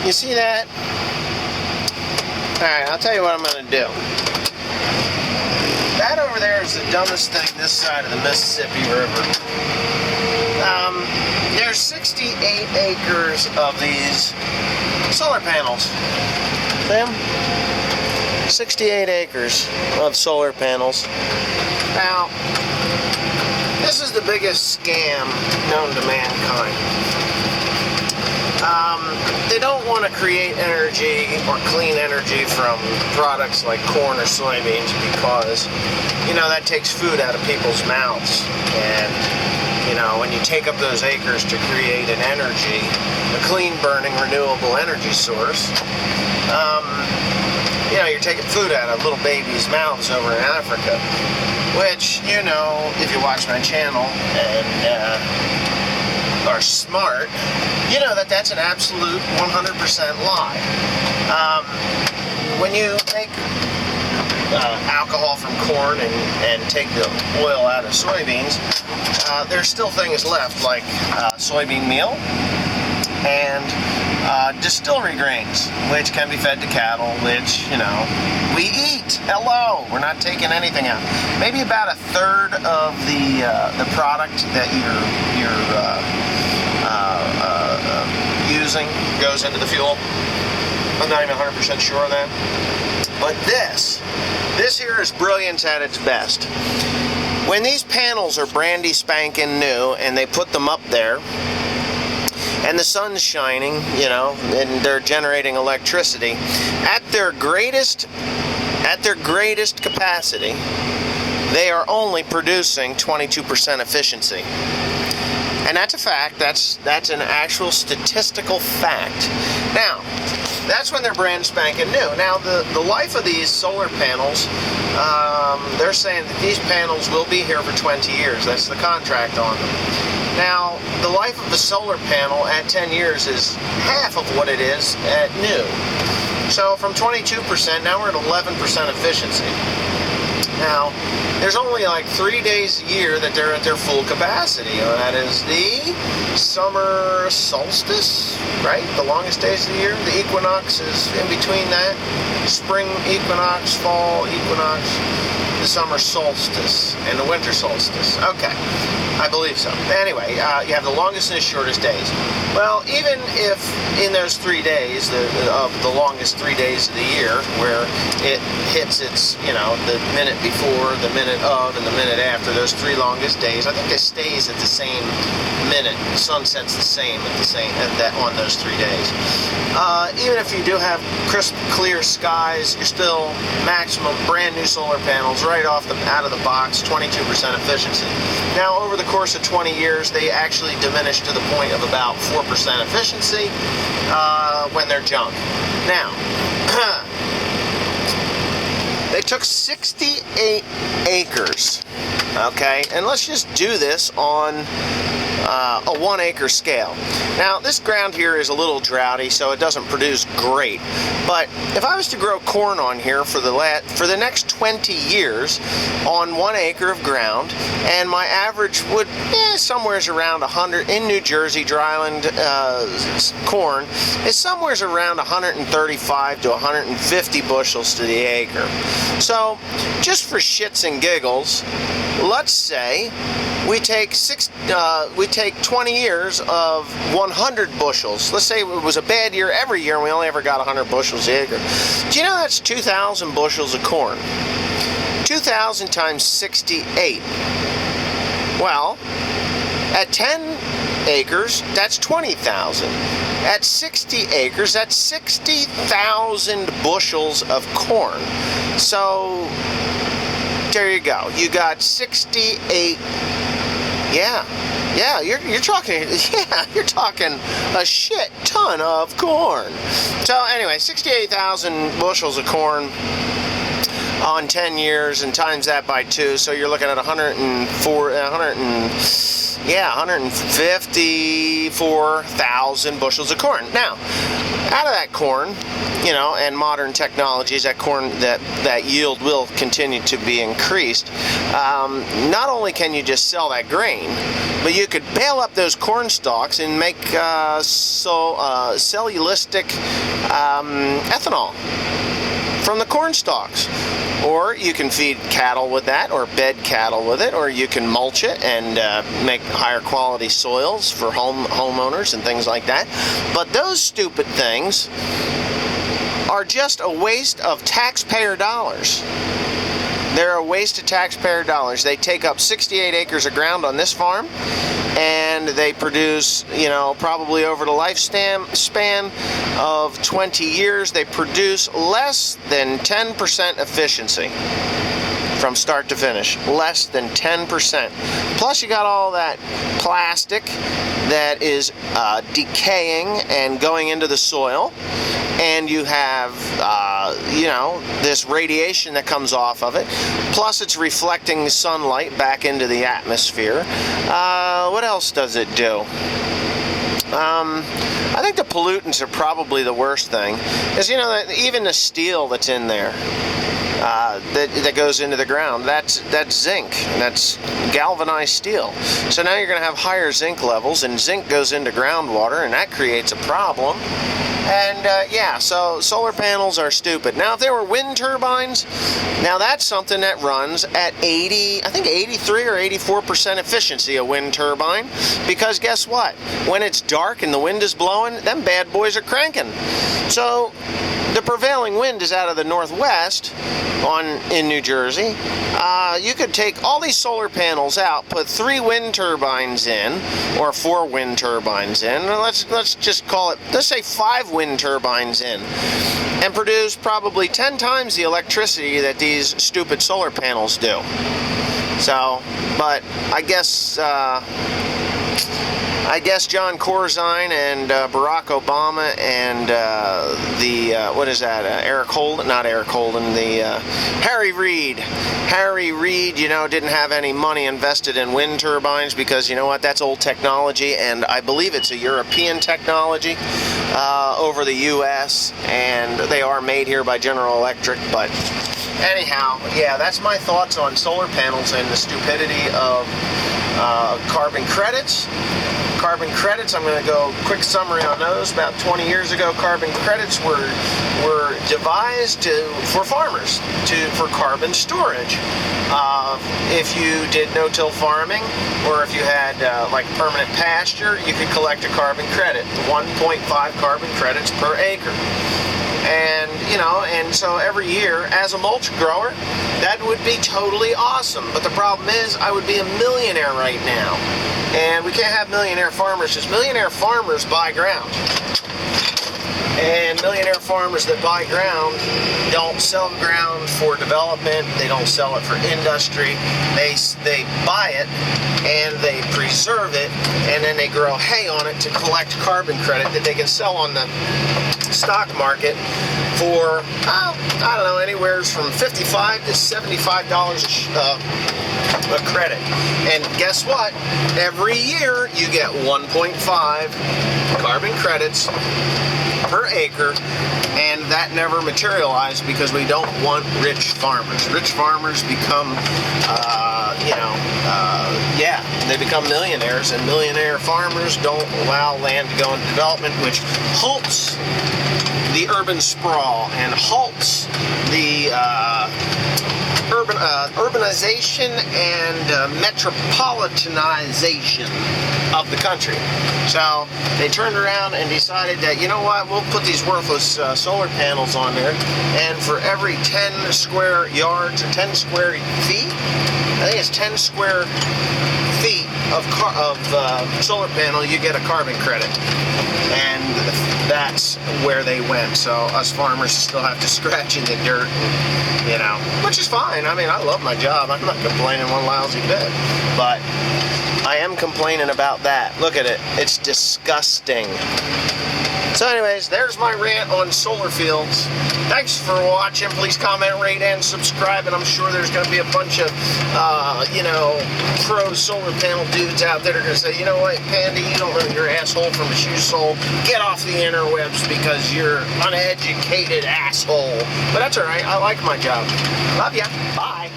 You see that? Alright, I'll tell you what I'm going to do. That over there is the dumbest thing this side of the Mississippi River. There's 68 acres of these solar panels. Them? 68 acres of solar panels. Now, this is the biggest scam known to mankind. They don't want to create energy or clean energy from products like corn or soybeans because, you know, that takes food out of people's mouths. And, you know, when you take up those acres to create an energy, a clean burning renewable energy source, you know, you're taking food out of little babies' mouths over in Africa, which, you know, if you watch my channel and are smart, you know that that's an absolute 100% lie. When you make alcohol from corn and take the oil out of soybeans, there's still things left like soybean meal and distillery grains, which can be fed to cattle, which, you know, we eat. Hello, we're not taking anything out. Maybe about a third of the product that you're using goes into the fuel. I'm not even 100% sure on that. But this here is brilliance at its best. When these panels are brandy spanking new and they put them up there, and the sun's shining, you know, and they're generating electricity at their greatest capacity, they are only producing 22% efficiency. And that's a fact. That's an actual statistical fact. Now, that's when they're brand spanking new. Now, the life of these solar panels, they're saying that these panels will be here for 20 years. That's the contract on them. Now, the life of the solar panel at 10 years is half of what it is at new. So from 22%, now we're at 11% efficiency. Now, there's only like 3 days a year that they're at their full capacity. That is the summer solstice, right? The longest days of the year. The equinox is in between that. Spring equinox, fall equinox, the summer solstice, and the winter solstice. Okay, I believe so. Anyway, you have the longest and the shortest days. Well, even if in those 3 days, the longest 3 days of the year, where it hits its, you know, the minute before, the minute of, and the minute after, those 3 longest days, I think it stays at the same minute. The sun sets the same on those 3 days. Even if you do have crisp, clear skies, you're still maximum brand new solar panels right out of the box, 22% efficiency. Now, over the course of 20 years, they actually diminish to the point of about 4% efficiency when they're junk. Now, they took 68 acres, okay, and let's just do this on a 1 acre scale. Now, this ground here is a little droughty, so it doesn't produce great. But if I was to grow corn on here for the next 20 years on 1 acre of ground, and my average would somewhere's around 100 in New Jersey, dryland corn is somewhere's around 135 to 150 bushels to the acre. So, just for shits and giggles, let's say we take 20 years of 100 bushels. Let's say it was a bad year every year and we only ever got 100 bushels an acre. Do you know that's 2,000 bushels of corn? 2,000 times 68. Well, at 10 acres, that's 20,000. At 60 acres, that's 60,000 bushels of corn. So, there you go. You got 68. Yeah, you're talking a shit ton of corn. So anyway, 68,000 bushels of corn on 10 years and times that by 2, so you're looking at 104, 154,000 bushels of corn. Now, out of that corn, and modern technologies, that yield will continue to be increased. Not only can you just sell that grain, but you could bale up those corn stalks and make cellulistic ethanol from the corn stalks. Or you can feed cattle with that, or bed cattle with it, or you can mulch it and make higher quality soils for homeowners and things like that. But those stupid things are just a waste of taxpayer dollars. They're a waste of taxpayer dollars. They take up 68 acres of ground on this farm, and they produce, probably over the lifespan of 20 years, they produce less than 10% efficiency from start to finish. Less than 10%. Plus you got all that plastic that is decaying and going into the soil. And you have, this radiation that comes off of it. Plus, it's reflecting sunlight back into the atmosphere. What else does it do? I think the pollutants are probably the worst thing. Because, even the steel that's in there, that goes into the ground, that's zinc. That's galvanized steel. So now you're going to have higher zinc levels, and zinc goes into groundwater, and that creates a problem. And so solar panels are stupid. Now, if they were wind turbines, now that's something that runs at 83 or 84% efficiency, a wind turbine. Because guess what? When it's dark and the wind is blowing, them bad boys are cranking. So the prevailing wind is out of the northwest in New Jersey. You could take all these solar panels out, put 3 wind turbines in, or 4 wind turbines in. Let's just call it, let's say 5 wind turbines in, and produce probably 10 times the electricity that these stupid solar panels do. So, but I guess John Corzine and Barack Obama and Harry Reid. Harry Reid, didn't have any money invested in wind turbines because, that's old technology, and I believe it's a European technology over the U.S., and they are made here by General Electric, but anyhow, that's my thoughts on solar panels and the stupidity of carbon credits. Carbon credits, I'm going to go quick summary on those. About 20 years ago, carbon credits were devised for farmers for carbon storage. If you did no-till farming, or if you had like permanent pasture, you could collect a carbon credit, 1.5 carbon credits per acre. And, and so every year, as a mulch grower, that would be totally awesome. But the problem is, I would be a millionaire right now. And we can't have millionaire farmers, because millionaire farmers buy ground. And millionaire farmers that buy ground don't sell ground for development, they don't sell it for industry, they buy it and they preserve it, and then they grow hay on it to collect carbon credit that they can sell on the stock market for, I don't know, anywhere from $55 to $75 a credit. And guess what? Every year you get 1.5 carbon credits per acre, and that never materialized because we don't want rich farmers. Rich farmers become, they become millionaires, and millionaire farmers don't allow land to go into development, which halts the urban sprawl and halts the urbanization and metropolitanization of the country. So they turned around and decided that, we'll put these worthless solar panels on there, and for every 10 square yards or 10 square feet, I think it's 10 square feet of solar panel, you get a carbon credit. And that's where they went. So us farmers still have to scratch in the dirt, which is fine. I mean, I love my job. I'm not complaining one lousy bit. But I am complaining about that. Look at it. It's disgusting. So anyways, there's my rant on solar fields. Thanks for watching. Please comment, rate, and subscribe. And I'm sure there's going to be a bunch of, pro solar panel dudes out there that are going to say, you know what, Pandy, you don't know your asshole from a shoe sole. Get off the interwebs because you're uneducated asshole. But that's all right. I like my job. Love ya. Bye.